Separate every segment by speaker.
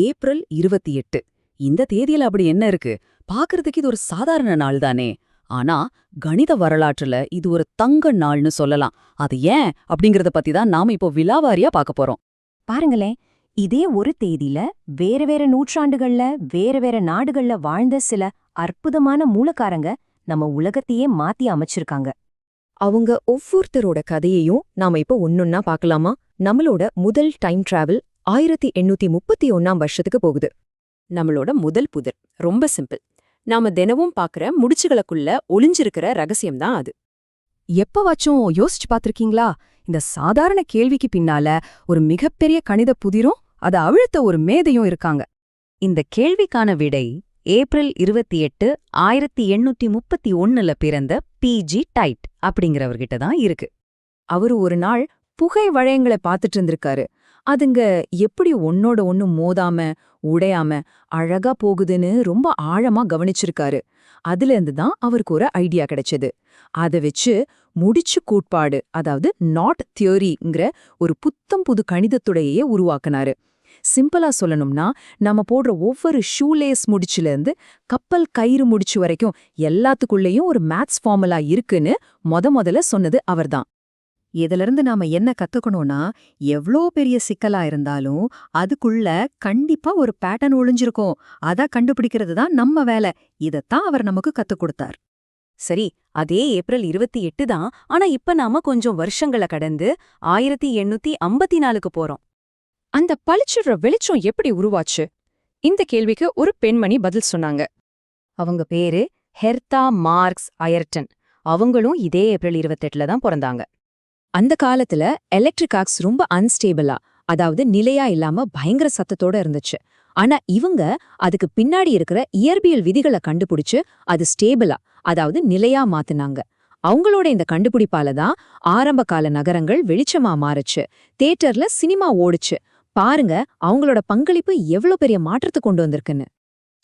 Speaker 1: April 28. இந்த தேதியில அப்படி என்ன இருக்கு? பாக்குறதுக்கு இது ஒரு சாதாரண நாள் தானே. ஆனா கணித வரலாற்றுல இது ஒரு தங்க நாள்னு சொல்லலாம். அது ஏன் அப்படிங்கறத பத்தி தான் நாம இப்போ விலாவாரியா பாக்க போறோம்.
Speaker 2: பாருங்களேன், இதே ஒரு தேதியில வேற வேற நூற்றாண்டுகள்ல வேற வேற நாடுகள்ல வாழ்ந்த சில அற்புதமான மூலக்காரங்க நம்ம உலகத்தையே மாத்தி அமைச்சிருக்காங்க.
Speaker 3: அவங்க ஒவ்வொருத்தரோட கதையையும் நாம இப்ப ஒன்னொன்னா பார்க்கலாமா? நம்மளோட முதல் டைம் டிராவல் 1831ஆம் வருஷத்துக்கு போகுது.
Speaker 4: நம்மளோட முதல் புதிர் ரொம்ப சிம்பிள். நாம தினமும் பாக்குற முடிச்சுகளுக்குள்ள ஒளிஞ்சிருக்கிற ரகசியம்தான் அது.
Speaker 2: எப்பவாச்சும் யோசிச்சு பாத்திருக்கீங்களா? இந்த சாதாரண கேள்விக்கு பின்னால ஒரு மிகப்பெரிய கணித புதிரும் அதை அவிழ்த்த ஒரு மேதையும் இருக்காங்க.
Speaker 5: இந்த கேள்விக்கான விடை ஏப்ரல் 28, 1831ல பிறந்த பி.ஜி. டைட் அப்படிங்கிறவர்கிட்ட தான் இருக்கு.
Speaker 3: அவரு ஒரு நாள் புகை வளையங்களை பார்த்துட்டு இருந்திருக்காரு. அதுங்க எப்படி ஒன்னோட ஒன்னு மோதாம உடையாம அழகா போகுதுன்னு ரொம்ப ஆழமா கவனிச்சிருக்காரு. அதுல இருந்து தான் அவருக்கு ஒரு ஐடியா கிடைச்சது. அத வச்சு முடிச்சு கோட்பாடு, அதாவது நாட் தியரிங்கிற ஒரு புத்தம் புது கணிதத்துடையே உருவாக்குனாரு. சிம்பிளா சொல்லணும்னா, நம்ம போடுற ஒவ்வொரு ஷூலேஸ் முடிச்சுல இருந்து கப்பல் கயிறு முடிச்சு வரைக்கும் எல்லாத்துக்குள்ளேயும் ஒரு மேத்ஸ் ஃபார்முலா இருக்குன்னு முதல்ல சொன்னது அவர்தான். இதிலிருந்து நாம என்ன கத்துக்கணும்னா, எவ்ளோ பெரிய சிக்கலா இருந்தாலும் அதுக்குள்ள கண்டிப்பா ஒரு பேட்டர்ன் ஒளிஞ்சிருக்கும். அத கண்டுபிடிக்கிறது தான் நம்ம வேலை. இதத்தான் அவர் நமக்கு கத்துக் கொடுத்தார்.
Speaker 5: சரி, அதே ஏப்ரல் 28 தான். ஆனா இப்ப நாம கொஞ்சம் வருஷங்களை கடந்து 1854க்கு போறோம்.
Speaker 6: அந்த பளிச்சுடுற வெளிச்சம் எப்படி உருவாச்சு? இந்த கேள்விக்கு ஒரு பெண்மணி பதில் சொன்னாங்க.
Speaker 5: அவங்க பேரு ஹெர்தா மார்க்ஸ் அயர்டன். அவங்களும் இதே ஏப்ரல் 28ல தான் பிறந்தாங்க.
Speaker 3: அந்த காலத்துல எலக்ட்ரிக் ஆர்க்ஸ் ரொம்ப அன்ஸ்டேபிளா, அதாவது நிலையா இல்லாம பயங்கர சத்தத்தோட இருந்துச்சு. ஆனா இவங்க அதுக்கு பின்னாடி இருக்கிற இயற்பியல் விதிகளை கண்டுபிடிச்சு அது ஸ்டேபிளா, அதாவது நிலையா மாத்துனாங்க. அவங்களோட இந்த கண்டுபிடிப்பால தான் ஆரம்ப கால நகரங்கள் வெளிச்சமா மாறுச்சு. தியேட்டர்ல சினிமா ஓடுச்சு. பாருங்க அவங்களோட பங்களிப்பு எவ்வளவு பெரிய மாற்றத்தை கொண்டு வந்திருக்குன்னு.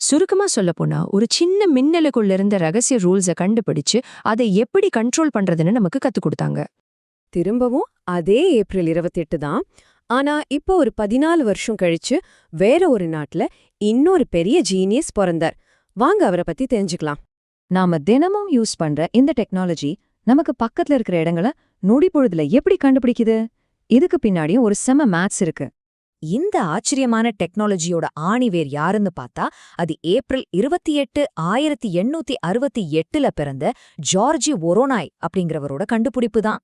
Speaker 6: சுருக்கமா சொல்லப்போனா, ஒரு சின்ன மின்னலுக்குள்ள இருந்த ரகசிய ரூல்ஸை கண்டுபிடிச்சு அதை எப்படி கண்ட்ரோல் பண்றதுன்னு நமக்கு கத்துக் கொடுத்தாங்க.
Speaker 4: திரும்பவும் அதே ஏப்ரல் 28 தான். ஆனா இப்போ ஒரு 14 வருஷம் கழிச்சு வேற ஒரு நாட்டுல இன்னொரு பெரிய ஜீனியஸ் பிறந்தார். வாங்க அவரை பத்தி தெரிஞ்சுக்கலாம்.
Speaker 2: நாம தினமும் யூஸ் பண்ற இந்த டெக்னாலஜி நமக்கு பக்கத்துல இருக்கிற இடங்களை நொடி பொழுதுல எப்படி கண்டுபிடிக்குது? இதுக்கு பின்னாடியும் ஒரு செம மேத்ஸ் இருக்கு.
Speaker 3: இந்த ஆச்சரியமான டெக்னாலஜியோட ஆணிவேர் யாருன்னு பார்த்தா, அது ஏப்ரல் 28, 1868ல பிறந்த ஜார்ஜி வொரோனாய் அப்படிங்கிறவரோட கண்டுபிடிப்பு தான்.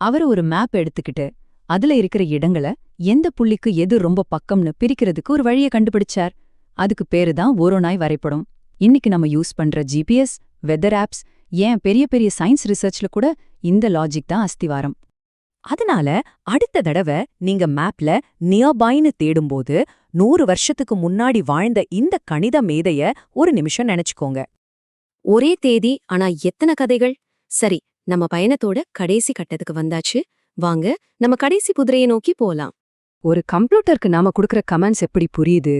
Speaker 2: அவர் ஒரு மேப் எடுத்துக்கிட்டு அதுல இருக்கிற இடங்களை எந்த புள்ளிக்கு எது ரொம்ப பக்கம்னு பிரிக்கிறதுக்கு ஒரு வழியை கண்டுபிடிச்சார். அதுக்கு பேரு தான் வொரோனாய் வரைபடம். இன்னைக்கு நம்ம யூஸ் பண்ற ஜிபிஎஸ், வெதர் ஆப்ஸ், ஏன் பெரிய பெரிய சயின்ஸ் ரிசர்ச்ல கூட இந்த லாஜிக் தான் அஸ்திவாரம்.
Speaker 3: அதனால அடுத்த தடவை நீங்க மேப்ல நியர்பைன்னு தேடும்போது 100 வருஷத்துக்கு முன்னாடி வாழ்ந்த இந்த கணித மேதைய ஒரு நிமிஷம் நினைச்சுக்கோங்க.
Speaker 4: ஒரே தேதி, ஆனா எத்தனை கதைகள்! சரி, நம்ம பயணத்தோட கடைசி கட்டத்துக்கு வந்தாச்சு. வாங்க நம்ம கடைசி குதிரையை நோக்கி போலாம்.
Speaker 2: ஒரு கம்ப்யூட்டருக்கு நாம கொடுக்கற கமெண்ட்ஸ் எப்படி புரியுது?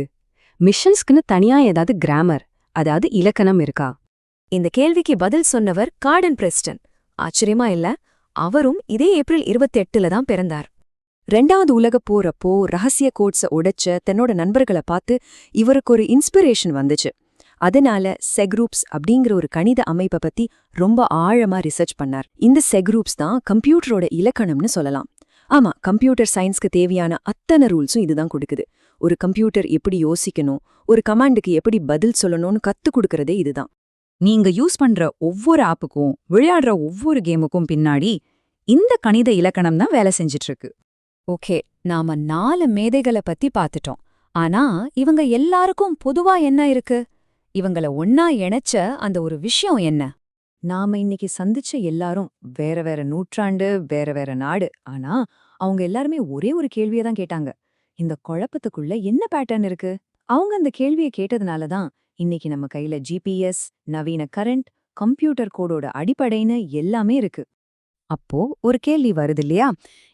Speaker 2: மிஷன்ஸ்க்குன்னு தனியா ஏதாவது கிராமர், அதாவது இலக்கணம் இருக்கா?
Speaker 3: இந்த கேள்விக்கு பதில் சொன்னவர் கார்டன் பிரெஸ்டன். ஆச்சரியமா இல்ல? அவரும் இதே ஏப்ரல் 28ல தான் பிறந்தார். 2வது உலகப் போறப்போ ரகசிய கோட்ஸ உடைச்ச தன்னோட நண்பர்களை பார்த்து இவருக்கு ஒரு இன்ஸ்பிரேஷன் வந்துச்சு. அதனால செக்ரூப்ஸ் அப்படிங்கிற ஒரு கணித அமைப்பை பத்தி ரொம்ப ஆழமா ரிசர்ச் பண்ணார். இந்த செக்ரூப்ஸ் தான் கம்ப்யூட்டரோட இலக்கணம்னு சொல்லலாம். ஆமா, கம்ப்யூட்டர் சயின்ஸ்க்கு தேவையான அத்தனை ரூல்ஸும் இதுதான் கொடுக்குது. ஒரு கம்ப்யூட்டர் எப்படி யோசிக்கணும், ஒரு கமாண்டுக்கு எப்படி பதில் சொல்லணும்னு கத்துக் கொடுக்கறதே இதுதான்.
Speaker 1: நீங்க யூஸ் பண்ற ஒவ்வொரு ஆப்புக்கும் விளையாடுற ஒவ்வொரு கேமுக்கும் பின்னாடி இந்த கணித இலக்கணம் தான் வேலை செஞ்சிட்டு இருக்கு.
Speaker 3: ஓகே, நாம 4 மேதைகளை பத்தி பார்த்துட்டோம். ஆனா இவங்க எல்லாருக்கும் பொதுவா என்ன இருக்கு? இவங்கள ஒன்னா இணைச்ச அந்த ஒரு விஷயம் என்ன? நாம இன்னைக்கு சந்திச்ச எல்லாரும் வேற வேற நூற்றாண்டு, வேற வேற நாடு. ஆனா அவங்க எல்லாருமே ஒரே ஒரு கேள்வியை தான் கேட்டாங்க. இந்த குழப்பத்துக்குள்ள என்ன பேட்டர்ன் இருக்கு? அவங்க அந்த கேள்வியை கேட்டதுனால தான் இன்னைக்கு நம்ம கையில ஜிபிஎஸ், நவீன கரண்ட், கம்ப்யூட்டர் கோடோட அடிப்படைன்னு எல்லாமே இருக்கு. அப்போ ஒரு கேள்வி வருது இல்லையா?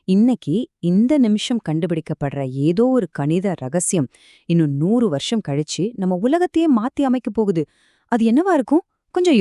Speaker 3: இன்னைக்கு இந்த நிமிஷம் கண்டுபிடிக்கப்படுற ஏதோ ஒரு கணித ரகசியம் இன்னும் 100 வருஷம் கழிச்சு நம்ம உலகத்தையே மாத்தி அமைக்க போகுது. அது என்னவா இருக்கும்? கொஞ்சம்